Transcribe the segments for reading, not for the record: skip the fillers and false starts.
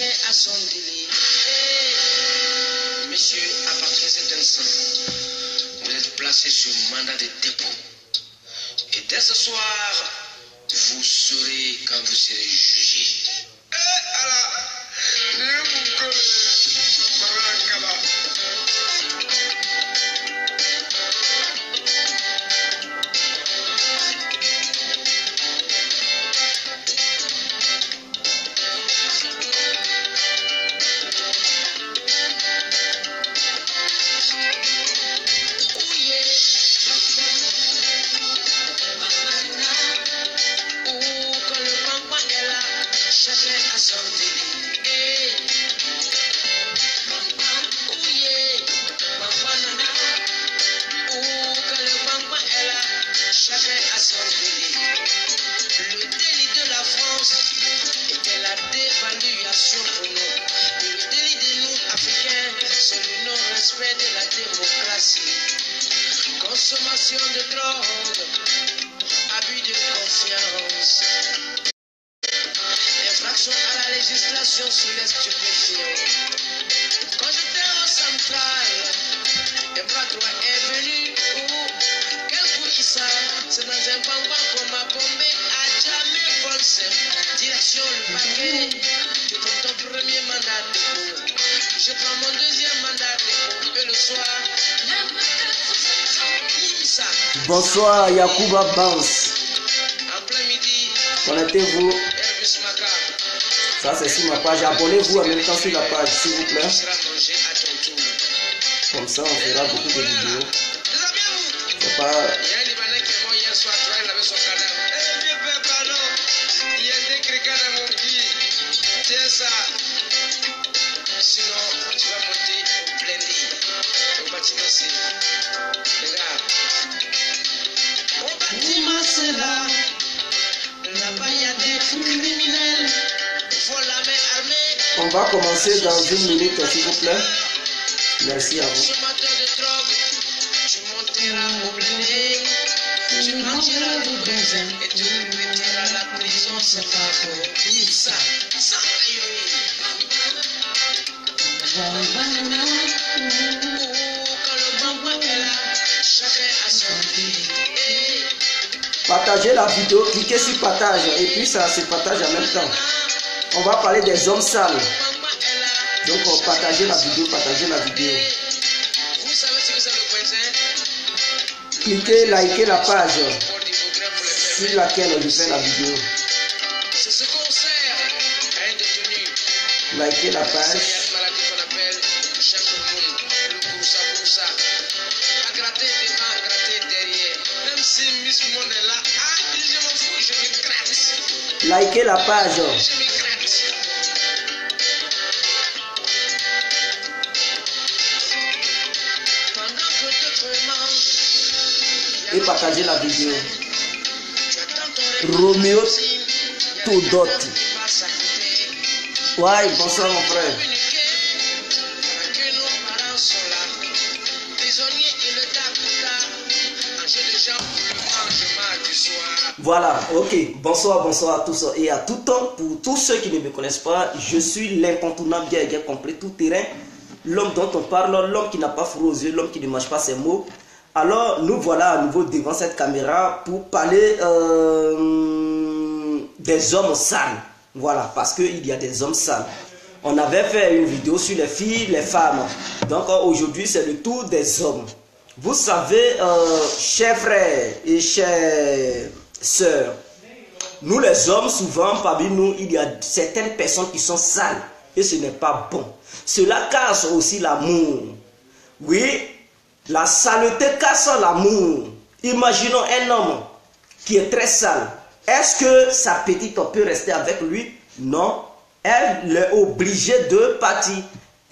chacun a son délai. Messieurs, à partir de cet instant, vous êtes placés sur mandat de dépôt. Et dès ce soir, vous saurez quand vous serez jugé. Le délit de la France était la dévaluation pour nous. Et le délit de nous, Africains, c'est le non-respect de la démocratie. Consommation de drogue, abus de confiance, infraction à la législation sur les stupéfiants. Quand j'étais au central, un bras droit est venu. Quel coup il sort? C'est dans un bambin qu'on m'a bombé à jamais Volse. Direction le paquet. Je prends ton premier mandat de dépôt. Je prends mon deuxième mandat de dépôt. Et le soir, ça. Bonsoir Yacouba Bans. En plein midi, Connectez-vous. Elvis Maca. Ça c'est sur ma page. Abonnez-vous en même temps sur la page s'il vous plaît. Tu seras mangé à ton tour. Comme ça on fera beaucoup de vidéos. Déshabillez-vous. C'est pas... Il y a un Libanais qui est mort hier soir, il avait son cadavre. Eh bien, pardon. Il y a des criquets dans mon pied. Tiens ça. Sinon, tu vas monter au blindé. Au bâtiment C. Regarde. Au bâtiment C là. Là-bas, il y a des criminels. Vol la main armée. On va commencer dans une minute s'il vous plaît. Merci à vous. Consommateur de drogue. Tu monteras au blindé. Tu mangeras du benzène et tu mettras à la prison, c'est pas faux. Ça, ça, quand le bambou est là, chacun a son délai. Partagez la vidéo, cliquez sur partage et puis ça se partage en même temps. On va parler des hommes sales. Donc partagez la vidéo, partagez la vidéo. Vous savez ce que c'est le benzène? Cliquez, likez la page sur laquelle je fais la vidéo. C'est ce qu'on sert à un détenu. Likez la C'est page. une maladie qu'on appelle chaque monde, le broussa. À gratter devant, à gratter derrière. Même si Miss Monde est là, je m'en fous, je me gratte. Likez la page. Je me gratte. Pendant que d'autres mangent, Et partagez la vidéo. tu attends ton Roméo Todot. passe à côté. Ouais, bonsoir mon frère. Communiquer, que nos parents sont là. Prisonniers et le takuta. Un jeu de gens pour le mangement du soir. Voilà, ok. Bonsoir à tous et à tout temps. Pour tous ceux qui ne me connaissent pas, je suis l'incontournable bien complet, tout terrain. L'homme dont on parle, l'homme qui n'a pas froid aux yeux, l'homme qui ne mange pas ses mots. Alors, nous voilà à nouveau devant cette caméra pour parler des hommes sales. Voilà, parce qu'il y a des hommes sales. On avait fait une vidéo sur les filles, les femmes. Donc aujourd'hui, c'est le tour des hommes. Vous savez, chers frères et chères sœurs, nous les hommes, souvent parmi nous, il y a certaines personnes qui sont sales. Et ce n'est pas bon. Cela casse aussi l'amour. Oui, la saleté casse l'amour. Imaginons un homme qui est très sale. Est-ce que sa petite peut rester avec lui? Non. Elle est obligée de partir.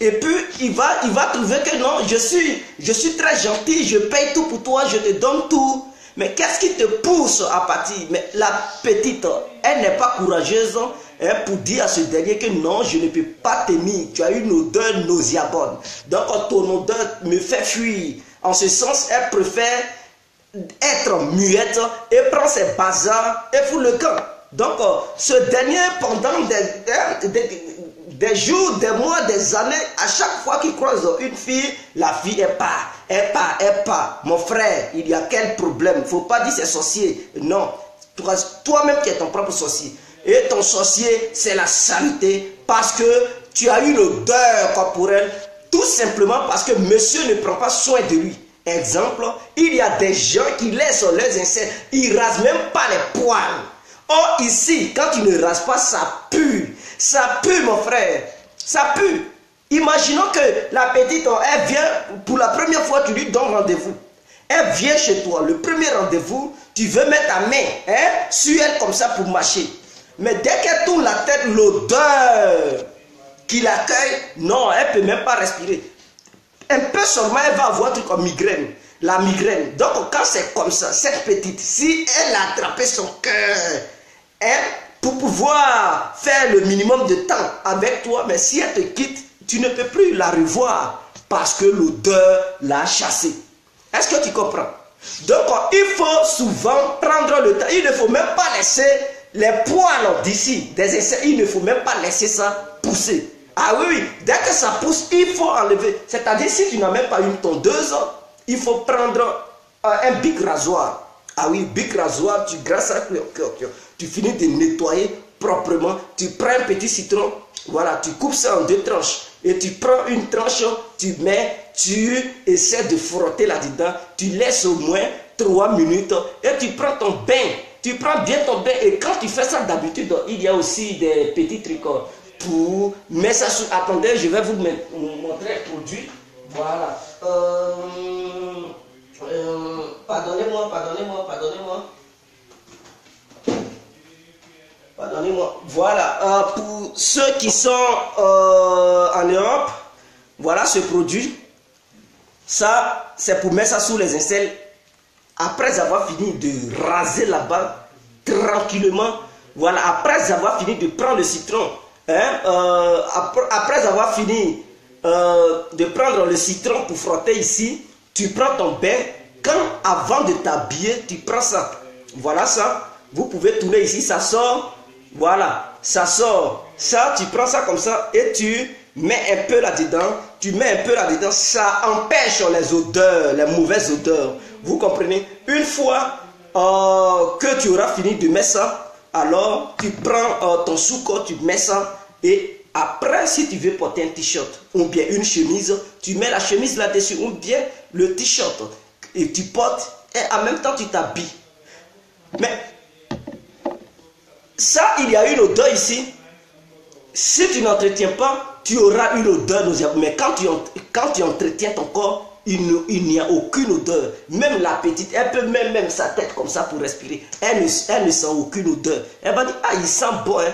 Et puis, il va trouver que non, je suis très gentil, je paye tout pour toi, je te donne tout. Mais qu'est-ce qui te pousse à partir? Mais la petite, elle n'est pas courageuse pour dire à ce dernier que non, je ne peux pas t'aimer. Tu as une odeur nauséabonde. Donc, ton odeur me fait fuir. En ce sens, elle préfère être muette et prend ses bazars et fout le camp. Donc, ce dernier, pendant des jours, des mois, des années, à chaque fois qu'il croise une fille, la fille elle part. Mon frère, il y a quel problème? Il ne faut pas dire c'est sorcier. Non, toi-même tu es ton propre sorcier. Et ton sorcier, c'est la saleté, parce que tu as une odeur corporelle, tout simplement parce que monsieur ne prend pas soin de lui. Exemple, il y a des gens qui laissent leurs insectes, ils ne rasent même pas les poils. Or ici, quand tu ne rases pas, ça pue. Ça pue, mon frère. Ça pue. Imaginons que la petite, elle vient, pour la première fois, tu lui donnes rendez-vous. Elle vient chez toi, le premier rendez-vous, tu veux mettre ta main sur elle comme ça pour mâcher. Mais dès qu'elle tourne la tête, l'odeur qui l'accueille, non, elle ne peut même pas respirer. Un peu seulement, elle va avoir un truc comme migraine. La migraine. Donc, quand c'est comme ça, cette petite, si elle a attrapé son cœur, pour pouvoir faire le minimum de temps avec toi, mais si elle te quitte, tu ne peux plus la revoir parce que l'odeur l'a chassée. Est-ce que tu comprends? Donc, il faut souvent prendre le temps. Il ne faut même pas laisser les poils d'ici, des insectes, il ne faut même pas laisser ça pousser. Ah oui, dès que ça pousse, il faut enlever. C'est-à-dire, si tu n'as même pas une tondeuse, il faut prendre un bic rasoir. Ah oui, bic rasoir, tu grasses ça, tu finis de nettoyer proprement. Tu prends un petit citron, voilà, tu coupes ça en 2 tranches. Et tu prends une tranche, tu mets, tu essaies de frotter là-dedans. Tu laisses au moins 3 minutes et tu prends ton bain. Tu prends bien ton bain et quand tu fais ça d'habitude, il y a aussi des petits trucs pour mettre ça sous. Attendez, je vais vous montrer le produit. Voilà. Pardonnez-moi. Voilà. Pour ceux qui sont en Europe, voilà ce produit. Ça, c'est pour mettre ça sous les aisselles. Après avoir fini de raser là-bas, tranquillement, voilà, après avoir fini de prendre le citron, après avoir fini de prendre le citron pour frotter ici, tu prends ton bain, avant de t'habiller, tu prends ça. Voilà ça, vous pouvez tourner ici, ça sort, voilà, ça sort. Ça, tu prends ça comme ça et tu mets un peu là-dedans, ça empêche les odeurs, les mauvaises odeurs. Vous comprenez? Une fois que tu auras fini de mettre ça, alors tu prends ton souko, tu mets ça et après, si tu veux porter un t-shirt ou bien une chemise, tu mets la chemise là-dessus ou bien le t-shirt et tu portes et en même temps tu t'habilles. Mais ça, il y a une odeur ici. Si tu n'entretiens pas, tu auras une odeur nauséabonde. Mais quand tu entretiens ton corps, il n'y a aucune odeur. Même la petite, elle peut même sa tête comme ça pour respirer. Elle ne sent aucune odeur. Elle va dire, ah, il sent bon. Hein.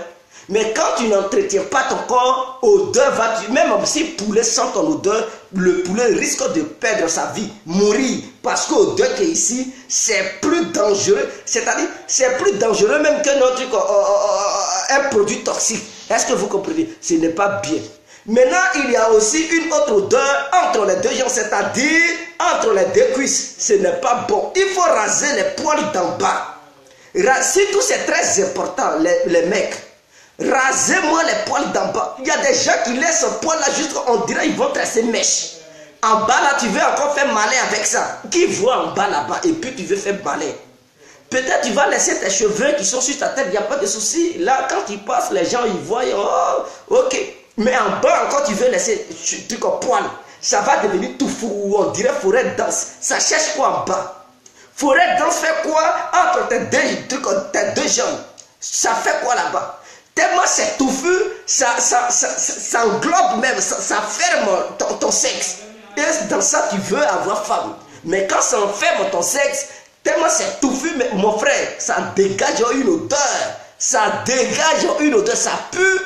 Mais quand tu n'entretiens pas ton corps, odeur va... Même si le poulet sent ton odeur, le poulet risque de perdre sa vie, mourir. Parce que l'odeur qui est ici, c'est plus dangereux. C'est-à-dire, c'est plus dangereux même que notre un produit toxique. Est-ce que vous comprenez? Ce n'est pas bien. Maintenant, il y a aussi une autre odeur entre les deux jambes, c'est-à-dire entre les deux cuisses. Ce n'est pas bon. Il faut raser les poils d'en bas. Surtout, c'est très important, les mecs. Rasez-moi les poils d'en bas. Il y a des gens qui laissent ce poil là juste, on dirait ils vont tracer mèche. En bas là, tu veux encore faire malin avec ça. Qui voit en bas là-bas et puis tu veux faire malin. Peut-être tu vas laisser tes cheveux qui sont sur ta tête, il n'y a pas de souci. Là, quand tu passes, les gens ils voient, oh, ok. Mais en bas encore, tu veux laisser truc en poil. Ça va devenir tout fou. On dirait forêt dense. Ça cherche quoi en bas? Forêt dense fait quoi entre tes deux jambes? Ça fait quoi là-bas? Tellement c'est touffu, ça englobe même, ça ferme ton sexe. Et dans ça, tu veux avoir femme. Mais quand ça enferme ton sexe, tellement c'est touffu, mais mon frère, ça dégage une odeur. Ça dégage une odeur, ça pue.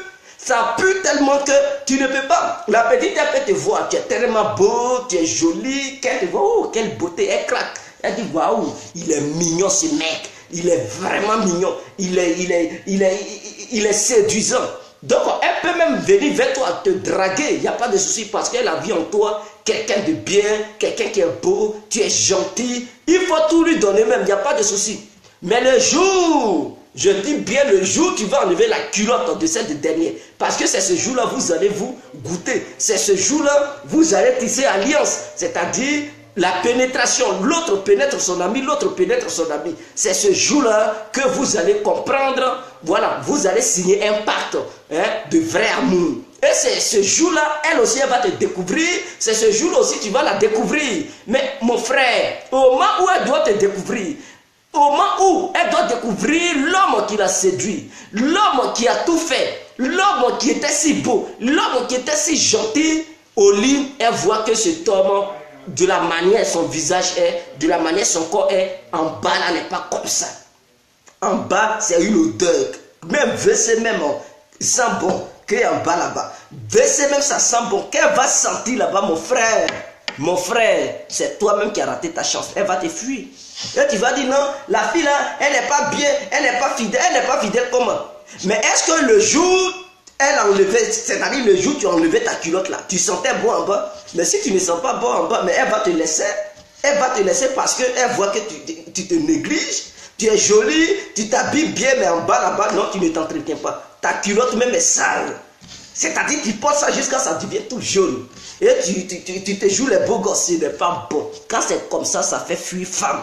Ça pue tellement que tu ne peux pas. La petite, elle peut te voir, tu es tellement beau, tu es jolie, qu'elle te voit, oh, quelle beauté, elle claque. Elle dit, waouh, il est mignon ce mec. Il est vraiment mignon. Il est séduisant. Donc, elle peut même venir vers toi, te draguer. Il n'y a pas de souci parce qu'elle a vu en toi quelqu'un de bien, quelqu'un qui est beau, tu es gentil. Il faut tout lui donner même, il n'y a pas de souci. Mais le jour Je dis bien le jour où tu vas enlever la culotte de cette dernière. Parce que c'est ce jour-là vous allez vous goûter. C'est ce jour-là vous allez tisser alliance. C'est-à-dire la pénétration. L'autre pénètre son ami, l'autre pénètre son ami. C'est ce jour-là que vous allez comprendre. Voilà, vous allez signer un pacte de vrai amour. Et c'est ce jour-là, elle aussi, elle va te découvrir. C'est ce jour-là aussi, tu vas la découvrir. Mais mon frère, au moment où elle doit te découvrir, au moment où elle doit découvrir l'homme qui l'a séduit, l'homme qui a tout fait, l'homme qui était si beau, l'homme qui était si gentil, au lit, elle voit que cet homme, de la manière son visage est, de la manière son corps est, en bas là n'est pas comme ça. En bas, c'est une odeur. Même WC même, sent bon. En bas là-bas. WC même, ça sent bon. Qu'elle va sentir là-bas, mon frère, c'est toi-même qui as raté ta chance. Elle va te fuir. Et tu vas dire non, la fille là, elle n'est pas bien, elle n'est pas fidèle comment? Mais est-ce que le jour, elle a enlevé, c'est-à-dire le jour où tu as enlevé ta culotte là, tu sentais bon en bas? Mais si tu ne sens pas bon en bas, mais elle va te laisser. Elle va te laisser parce qu'elle voit que tu te négliges, tu es jolie, tu t'habilles bien, mais en bas là-bas, non, tu ne t'entretiens pas. Ta culotte même est sale. C'est-à-dire tu portes ça jusqu'à ça devient tout jaune. Et tu te joues les beaux gosses, ce n'est pas bon. Quand c'est comme ça, ça fait fuir femmes.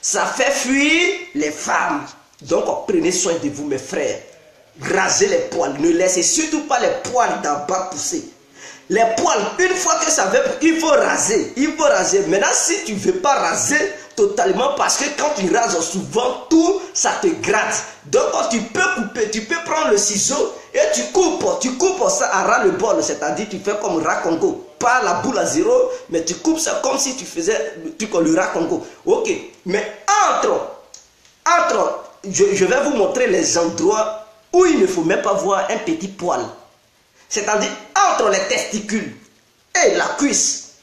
Ça fait fuir les femmes. Donc prenez soin de vous mes frères. Rasez les poils. Ne laissez surtout pas les poils d'en bas pousser. Les poils, une fois que ça veut, il faut raser. Il faut raser. Maintenant, si tu ne veux pas raser totalement, parce que quand tu rases souvent, tout, ça te gratte. Donc, tu peux couper, tu peux prendre le ciseau et tu coupes ça à ras le bol. C'est-à-dire, tu fais comme ras Congo. Pas la boule à zéro, mais tu coupes ça comme si tu faisais le ras Congo. Ok. Mais je vais vous montrer les endroits où il ne faut même pas voir un petit poil. C'est-à-dire entre les testicules et la cuisse.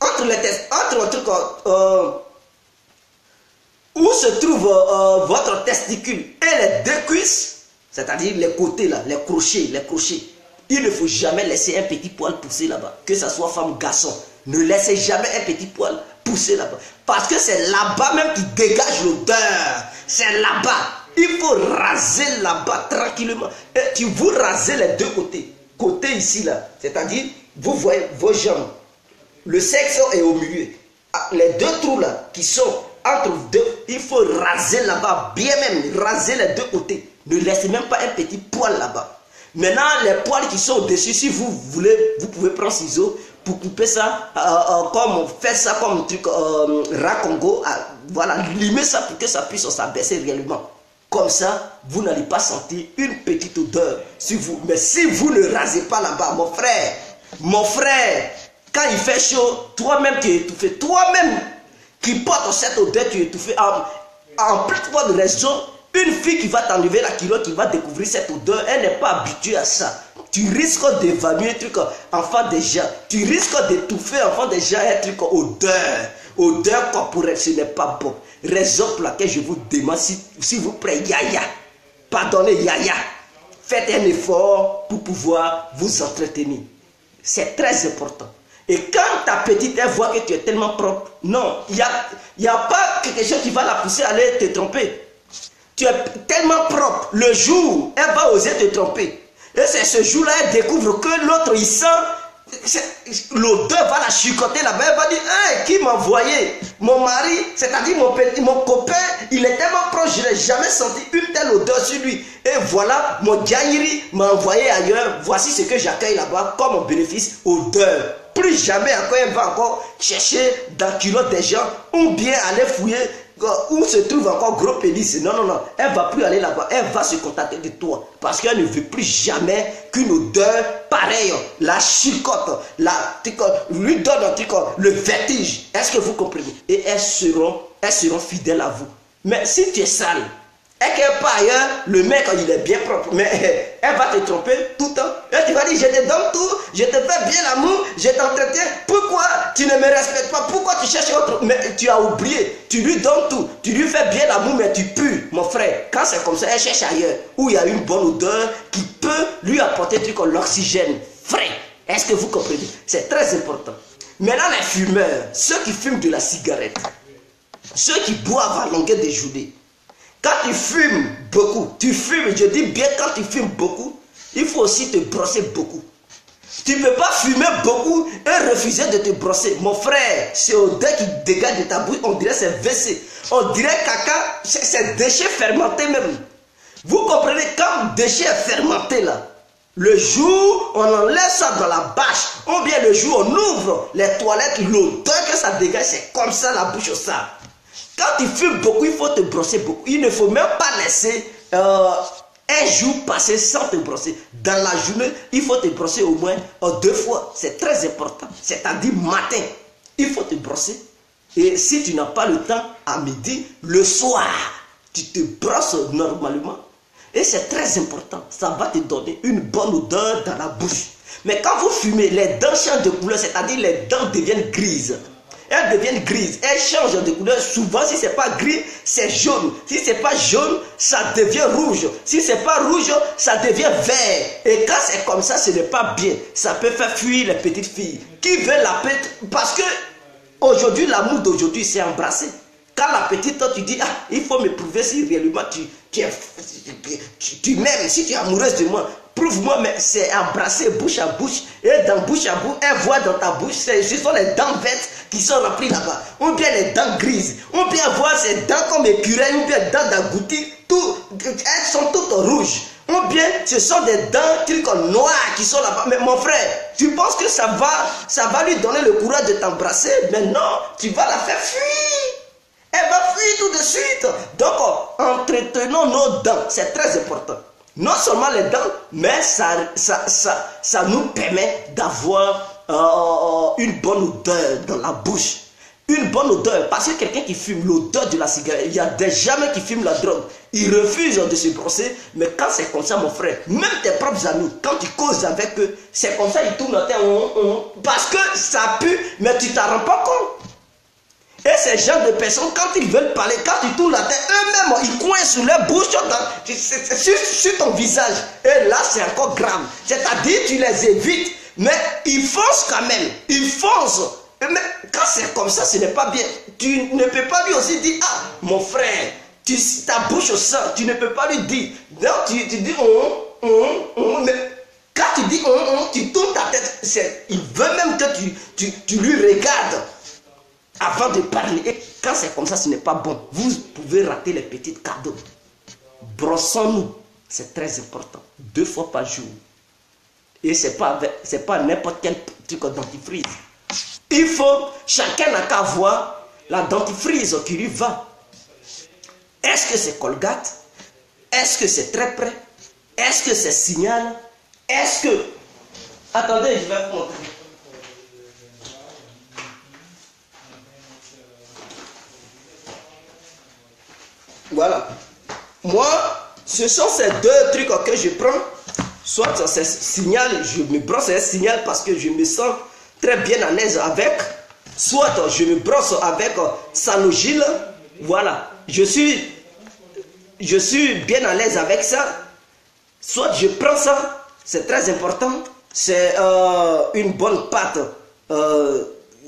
Entre les testicules, où se trouve votre testicule et les deux cuisses, c'est-à-dire les côtés là, les crochets. Il ne faut jamais laisser un petit poil pousser là-bas. Que ce soit femme ou garçon. Ne laissez jamais un petit poil pousser là-bas. Parce que c'est là-bas même qui dégage l'odeur. C'est là-bas. Il faut raser là-bas tranquillement. Et vous rasez les deux côtés. Côté ici là. C'est-à-dire, vous voyez vos jambes. Le sexe est au milieu. Les deux trous là qui sont entre deux, il faut raser là-bas. Bien même, raser les deux côtés. Ne laissez même pas un petit poil là-bas. Maintenant, les poils qui sont au-dessus, si vous voulez, vous pouvez prendre ciseaux pour couper ça, faire ça comme un truc ras Congo. Voilà, limer ça pour que ça puisse s'abaisser réellement. Comme ça, vous n'allez pas sentir une petite odeur sur vous. Mais si vous ne rasez pas là-bas, mon frère, quand il fait chaud, toi-même tu es étouffé. Toi-même qui porte cette odeur, tu es étouffé. En plus de raison, une fille qui va t'enlever la culotte, qui va découvrir cette odeur, elle n'est pas habituée à ça. Tu risques d'évanouir un truc enfant déjà. Tu risques d'étouffer enfant déjà un truc odeur corporelle, ce n'est pas bon. Raison pour laquelle je vous demande, s'il vous plaît, Yaya, pardonnez Yaya, faites un effort pour pouvoir vous entretenir. C'est très important. Et quand ta petite elle voit que tu es tellement propre, non, il n'y a pas quelque chose qui va la pousser à aller te tromper. Tu es tellement propre, le jour, elle va oser te tromper. Et c'est ce jour-là, elle découvre que l'autre, il sent, l'odeur va la chicoter là-bas. Elle va dire, hey, qui m'a envoyé? Mon mari, c'est-à-dire mon copain, il est tellement proche, je n'ai jamais senti une telle odeur sur lui. Et voilà, mon Djaïri m'a envoyé ailleurs. Voici ce que j'accueille là-bas comme bénéfice, odeur. Plus jamais encore, elle va encore chercher dans le culotte des gens ou bien aller fouiller où se trouve encore gros pénis. Non, elle ne va plus aller là-bas. Elle va se contenter de toi. Parce qu'elle ne veut plus jamais qu'une odeur pareille, la chicote, lui donne un truc, le vertige. Est-ce que vous comprenez? Et elles seront fidèles à vous. Mais si tu es sale, et que par ailleurs, le mec, il est bien propre, mais elle va te tromper tout le temps. Et tu vas dire, je te donne tout, je te fais bien l'amour, je t'entretiens. Pourquoi tu ne me respectes pas? Pourquoi tu cherches autre? Mais tu as oublié, tu lui donnes tout, tu lui fais bien l'amour, mais tu pues, mon frère. Quand c'est comme ça, elle cherche ailleurs, où il y a une bonne odeur qui peut lui apporter du coup l'oxygène frais. Est-ce que vous comprenez? C'est très important. Maintenant, les fumeurs, ceux qui fument de la cigarette, ceux qui boivent à longueur de journée, Quand tu fumes beaucoup, tu fumes, je dis bien quand tu fumes beaucoup, il faut aussi te brosser beaucoup. Tu ne peux pas fumer beaucoup et refuser de te brosser. Mon frère, c'est odeur qui dégage de ta bouche, on dirait c'est WC. On dirait caca, c'est déchet fermenté même. Vous comprenez, quand déchet est fermenté là, le jour on enlève ça dans la bâche, ou bien le jour on ouvre les toilettes, l'odeur que ça dégage, c'est comme ça la bouche au sable. Quand tu fumes beaucoup, il faut te brosser beaucoup. Il ne faut même pas laisser un jour passer sans te brosser. Dans la journée, il faut te brosser au moins 2 fois. C'est très important. C'est-à-dire matin, il faut te brosser. Et si tu n'as pas le temps, à midi, le soir, tu te brosses normalement. Et c'est très important. Ça va te donner une bonne odeur dans la bouche. Mais quand vous fumez, les dents changent de couleur, c'est-à-dire les dents deviennent grises. Elles deviennent grises, elles changent de couleur. Souvent, si ce n'est pas gris, c'est jaune. Si ce n'est pas jaune, ça devient rouge. Si ce n'est pas rouge, ça devient vert. Et quand c'est comme ça, ce n'est pas bien. Ça peut faire fuir les petites filles qui veulent la petite. Parce que aujourd'hui, l'amour d'aujourd'hui, c'est embrasser. Quand la petite, tu dis, ah, il faut me prouver si réellement tu m'aimes, si tu es amoureuse de moi. Prouve-moi, mais c'est embrasser bouche à bouche. Et dans bouche à bouche, elle voit dans ta bouche, ce sont les dents vertes qui sont remplies là-bas. Ou bien les dents grises. Ou bien voir ces dents comme écureuil, ou bien dents d'agouti. Elles sont toutes rouges. Ou bien ce sont des dents trucs noirs qui sont là-bas. Mais mon frère, tu penses que ça va lui donner le courage de t'embrasser? Mais non, tu vas la faire fuir. Elle va fuir tout de suite. Donc, entretenons nos dents. C'est très important. Non seulement les dents, mais ça nous permet d'avoir une bonne odeur dans la bouche. Une bonne odeur. Parce que quelqu'un qui fume l'odeur de la cigarette, il y a des gens qui fument la drogue. Ils refusent de se brosser. Mais quand c'est comme ça, mon frère, même tes propres amis, quand tu causes avec eux, c'est comme ça, ils tournent la tête. Parce que ça pue, mais tu ne t'en rends pas compte. Et ces gens de personnes, quand ils veulent parler, quand ils tournent la tête, eux-mêmes, ils coincent sur leur bouche, sur ton visage. Et là, c'est encore grave. C'est-à-dire, tu les évites, mais ils foncent quand même. Ils foncent. Mais quand c'est comme ça, ce n'est pas bien. Tu ne peux pas lui aussi dire, ah, mon frère, ta bouche au sang, tu ne peux pas lui dire. Non, tu dis, mais quand tu dis, tu tournes ta tête. Il veut même que tu lui regardes. Avant de parler, et quand c'est comme ça, ce n'est pas bon. Vous pouvez rater les petits cadeaux. Brossons-nous, c'est très important. 2 fois par jour. Et ce n'est pas n'importe quel truc dentifrice. Il faut, chacun n'a qu'à avoir la dentifrice qui lui va. Est-ce que c'est Colgate? Est-ce que c'est très près? Est-ce que c'est Signal? Est-ce que... Attendez, je vais vous montrer. Voilà. Moi, ce sont ces 2 trucs que je prends. Soit c'est Signal, je me brosse un Signal parce que je me sens très bien à l'aise avec. Soit je me brosse avec Sanogil. Voilà. Je suis bien à l'aise avec ça. Soit je prends ça. C'est très important. C'est une bonne pâte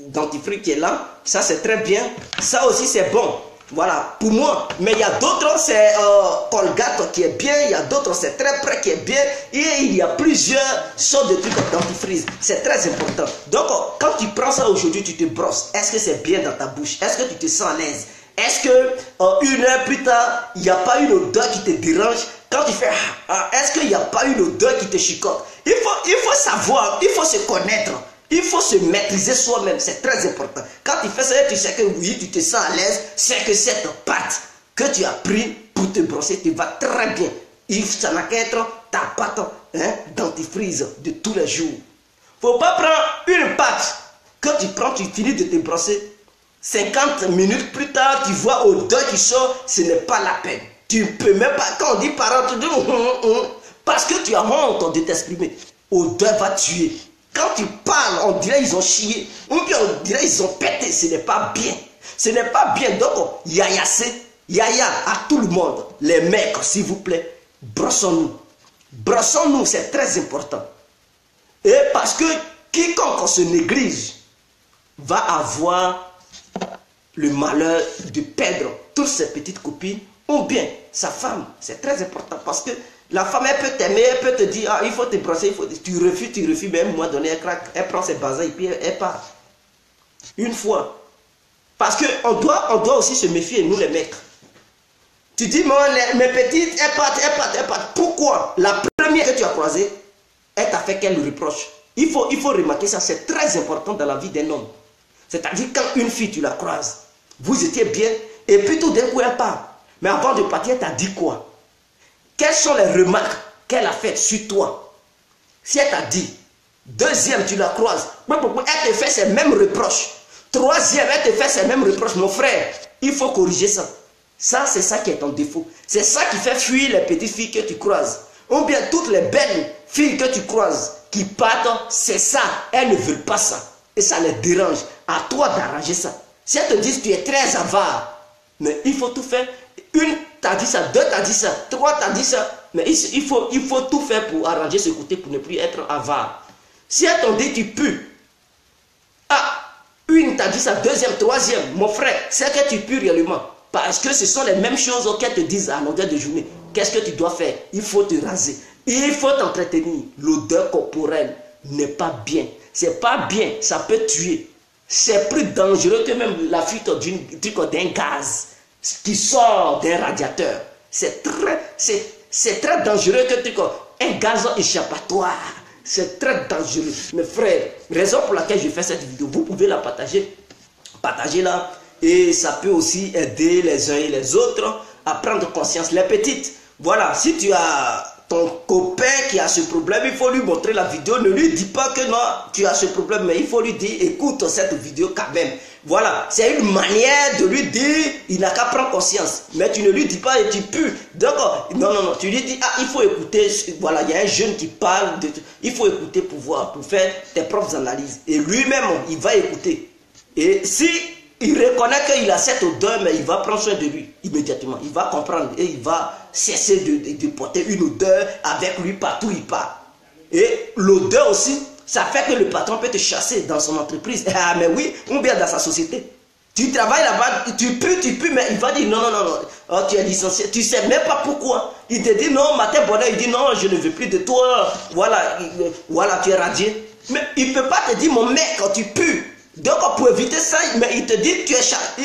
dentifrice qui est là. Ça, c'est très bien. Ça aussi, c'est bon. Voilà, pour moi. Mais il y a d'autres, c'est Colgate qui est bien. Il y a d'autres, c'est très près qui est bien. Et il y a plusieurs sortes de trucs dentifrice. C'est très important. Donc, quand tu prends ça aujourd'hui, tu te brosses. Est-ce que c'est bien dans ta bouche? Est-ce que tu te sens à l'aise? Est-ce que 1 heure plus tard, il n'y a pas une odeur qui te dérange? Quand tu fais est-ce qu'il n'y a pas une odeur qui te chicote? Il faut savoir, il faut se connaître. Il faut se maîtriser soi-même, c'est très important. Quand tu fais ça, tu sais que oui, tu te sens à l'aise, c'est que cette pâte que tu as pris pour te brosser te va très bien. Ça n'a qu'à être ta pâte dentifrice de tous les jours. Il ne faut pas prendre une pâte que tu prends, tu finis de te brosser. 50 minutes plus tard, tu vois odeur qui sort, ce n'est pas la peine. Tu ne peux même pas, quand on dit parent, tu dis parce que tu as honte de t'exprimer. Odeur va tuer. Quand tu parles, on dirait qu'ils ont chié. Ou bien on dirait qu'ils ont pété. Ce n'est pas bien. Ce n'est pas bien. Donc, yaya à tout le monde. Les mecs, s'il vous plaît, brossons-nous. Brossons-nous, c'est très important. Et parce que quiconque se néglige va avoir le malheur de perdre toutes ses petites copines ou bien sa femme. C'est très important parce que la femme, elle peut t'aimer, elle peut te dire, ah, il faut te brosser, tu refuses, mais à un moment donné, elle prend ses bazars et puis elle part. Une fois. Parce qu'on doit aussi se méfier, nous les mecs. Tu dis, mes petites, elles partent. Pourquoi? La première que tu as croisée, elle t'a fait quel reproche? Il faut remarquer ça, c'est très important dans la vie d'un homme. C'est-à-dire quand une fille, tu la croises, vous étiez bien, et puis tout d'un coup, elle part. Mais avant de partir, elle t'a dit quoi? Quelles sont les remarques qu'elle a faites sur toi? Si elle t'a dit, deuxième, tu la croises, elle te fait ces mêmes reproches. Troisième, elle te fait ces mêmes reproches. Mon frère, il faut corriger ça. Ça, c'est ça qui est ton défaut. C'est ça qui fait fuir les petites filles que tu croises. Ou bien toutes les belles filles que tu croises qui partent, c'est ça. Elles ne veulent pas ça. Et ça les dérange. À toi d'arranger ça. Si elles te disent que tu es très avare, mais il faut tout faire. Une t'a dit ça, deux t'a dit ça, trois t'a dit ça. Mais il faut tout faire pour arranger ce côté pour ne plus être avare. Si elles t'ont dit tu pues, ah, une t'a dit ça, deuxième, troisième, mon frère, c'est que tu pues réellement. Parce que ce sont les mêmes choses qu'elles te disent à longueur de journée. Qu'est-ce que tu dois faire? Il faut te raser. Il faut t'entretenir. L'odeur corporelle n'est pas bien. C'est pas bien. Ça peut tuer. C'est plus dangereux que même la fuite d'un gaz qui sort d'un radiateur. C'est très dangereux que un gaz échappatoire. C'est très dangereux. Mes frères, raison pour laquelle je fais cette vidéo, vous pouvez la partager. Partagez-la. Et ça peut aussi aider les uns et les autres à prendre conscience. Les petites, voilà, si tu as ton copain qui a ce problème, il faut lui montrer la vidéo. Ne lui dis pas que non, tu as ce problème, mais il faut lui dire, écoute cette vidéo quand même. Voilà, c'est une manière de lui dire, il n'a qu'à prendre conscience. Mais tu ne lui dis pas et tu pues. D'accord? Non, tu lui dis, ah, il faut écouter, voilà, il y a un jeune qui parle, il faut écouter pour voir, pour faire tes propres analyses. Et lui-même, il va écouter. Et si il reconnaît qu'il a cette odeur, mais il va prendre soin de lui immédiatement. Il va comprendre et il va cesser de porter une odeur avec lui partout où il part. Et l'odeur aussi, ça fait que le patron peut te chasser dans son entreprise. Ah, mais oui, ou bien dans sa société. Tu travailles là-bas, tu pues, mais il va dire non, oh, tu es licencié. Tu ne sais même pas pourquoi. Il te dit non, matin bonheur, il dit non, je ne veux plus de toi. Voilà, tu es radié. Mais il ne peut pas te dire mon mec, quand tu pues. Donc pour éviter ça, mais il te dit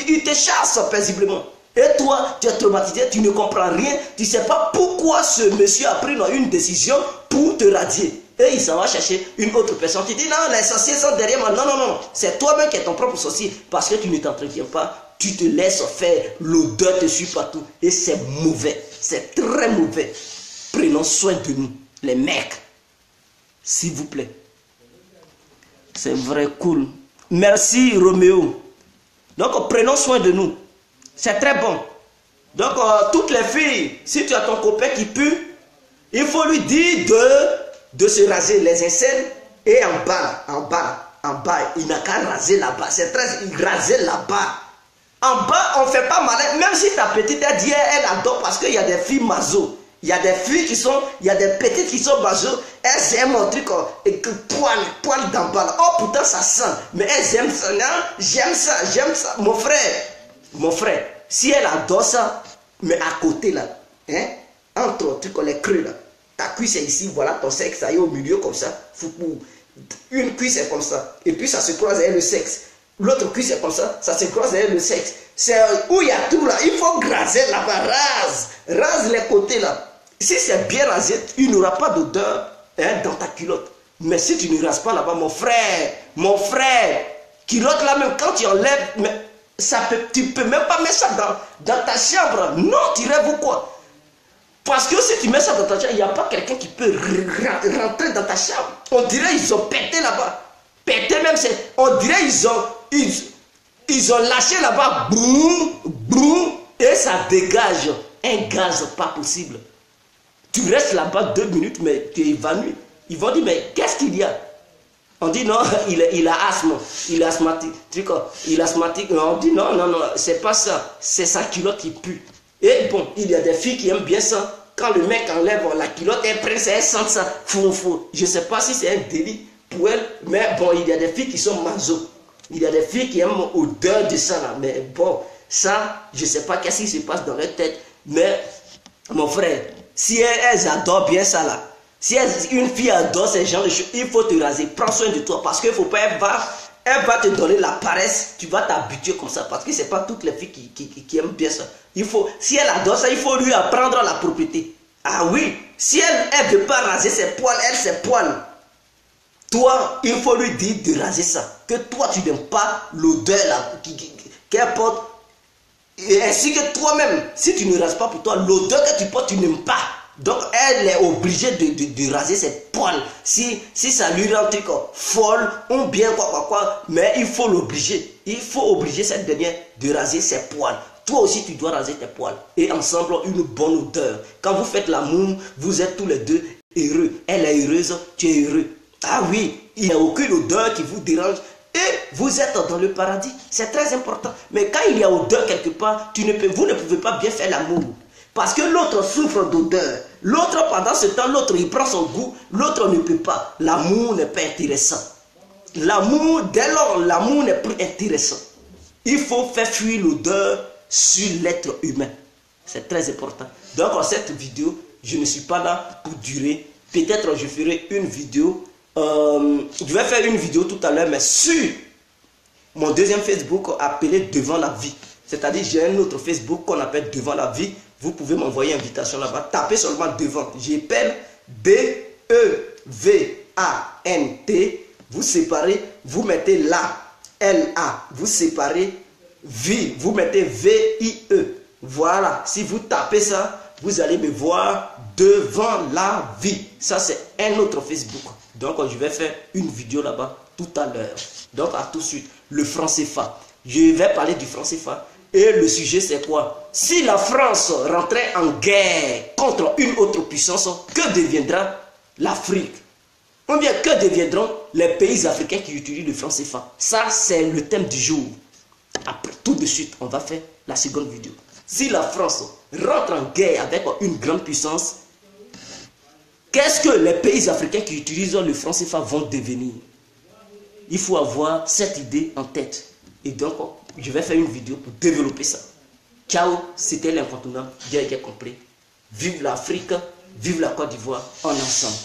il te chasse paisiblement. Et toi, tu es traumatisé, tu ne comprends rien, tu ne sais pas pourquoi ce monsieur a pris une décision pour te radier. Et il s'en va chercher une autre personne. Tu dis non, les sorciers sont derrière moi. Non, c'est toi-même qui es ton propre sorcier. Parce que tu ne t'entretiens pas, tu te laisses faire, l'odeur te suit partout. Et c'est mauvais, c'est très mauvais. Prenons soin de nous, les mecs. S'il vous plaît. C'est vrai cool. Merci Roméo. Donc prenons soin de nous. C'est très bon. Donc toutes les filles, si tu as ton copain qui pue, il faut lui dire de se raser les aisselles et en bas, il n'a qu'à raser là-bas. C'est très raser là-bas. En bas, on ne fait pas malin. Même si ta petite a dit, elle adore parce qu'il y a des filles mazo. Il y a des filles il y a des petites qui sont mazo. Elles aiment un truc, poil d'en bas. Oh putain, ça sent. Mais elles aiment ça. J'aime ça. Mon frère, si elle adore ça, mais à côté là, hein, entre les creux là, ta cuisse est ici, voilà ton sexe, ça y est au milieu comme ça. Une cuisse est comme ça. Et puis ça se croise avec le sexe. L'autre cuisse est comme ça se croise avec le sexe. C'est où il y a tout là. Il faut graser là-bas, rase les côtés là. Si c'est bien rasé, il n'y aura pas d'odeur dans ta culotte. Mais si tu ne rases pas là-bas, mon frère, culotte là même quand tu enlèves, mais tu ne peux même pas mettre ça dans ta chambre. Non, tu rêves ou quoi? Parce que si tu mets ça dans ta chambre, il n'y a pas quelqu'un qui peut rentrer dans ta chambre. On dirait qu'ils ont pété là-bas. Pété même, on dirait ils ont lâché là-bas. Boum, et ça dégage un gaz pas possible. Tu restes là-bas 2 minutes, mais tu es évanoui. Ils vont dire, mais qu'est-ce qu'il y a? On dit non, il a asthme, il est asthmatique. Il est asthmatique. On dit non, c'est pas ça. C'est sa culotte qui pue. Et bon, il y a des filles qui aiment bien ça. Quand le mec enlève la culotte, elle prend ça, elle sent ça. Fou. Je ne sais pas si c'est un délit pour elle, mais bon, il y a des filles qui sont maso. Il y a des filles qui aiment l'odeur de ça là. Mais bon, ça, je ne sais pas qu'est-ce qui se passe dans leur tête. Mais, mon frère, si elles adorent bien ça là, si une fille adore ces genres de choses, il faut te raser. Prends soin de toi parce qu'il ne faut pas, elle va te donner la paresse. Tu vas t'habituer comme ça parce que ce n'est pas toutes les filles qui aiment bien ça. Si elle adore ça, il faut lui apprendre la propriété. Ah oui, si elle ne veut pas raser ses poils, ses poils. Toi, il faut lui dire de raser ça. Que toi, tu n'aimes pas l'odeur qu'elle porte. Et ainsi que toi-même, si tu ne rases pas pour toi, l'odeur que tu portes, tu n'aimes pas. Donc, elle est obligée de raser ses poils. Si ça lui rend folle ou bien quoi. Mais il faut l'obliger. Il faut obliger cette dernière de raser ses poils. Toi aussi, tu dois raser tes poils. Et ensemble, une bonne odeur. Quand vous faites l'amour, vous êtes tous les deux heureux. Elle est heureuse, tu es heureux. Ah oui, il n'y a aucune odeur qui vous dérange. Et vous êtes dans le paradis. C'est très important. Mais quand il y a odeur quelque part, vous ne pouvez pas bien faire l'amour. Parce que l'autre souffre d'odeur. L'autre, pendant ce temps, l'autre, il prend son goût. L'autre ne peut pas. L'amour n'est pas intéressant. L'amour, dès lors, l'amour n'est plus intéressant. Il faut faire fuir l'odeur sur l'être humain. C'est très important. Donc, en cette vidéo, je ne suis pas là pour durer. Peut-être je ferai une vidéo. Je vais faire une vidéo tout à l'heure, mais sur mon deuxième Facebook appelé Devant la vie. C'est-à-dire, j'ai un autre Facebook qu'on appelle Devant la vie. Vous pouvez m'envoyer une invitation là-bas. Tapez seulement Devant. J'appelle D-E-V-A-N-T. Vous séparez, vous mettez la, L-A. Vous séparez, vie. Vous mettez V-I-E. Voilà. Si vous tapez ça, vous allez me voir Devant la vie. Ça, c'est un autre Facebook. Donc, je vais faire une vidéo là-bas tout à l'heure. Donc, à tout de suite. Le franc CFA. Je vais parler du franc CFA. Et le sujet, c'est quoi? Si la France rentrait en guerre contre une autre puissance, que deviendra l'Afrique? Ou bien, que deviendront les pays africains qui utilisent le franc CFA? Ça, c'est le thème du jour. Après, tout de suite, on va faire la seconde vidéo. Si la France rentre en guerre avec une grande puissance, qu'est-ce que les pays africains qui utilisent le franc CFA vont devenir? Il faut avoir cette idée en tête. Et donc, je vais faire une vidéo pour développer ça. Ciao, c'était l'incontournable. J'ai compris. Vive l'Afrique, vive la Côte d'Ivoire, en ensemble.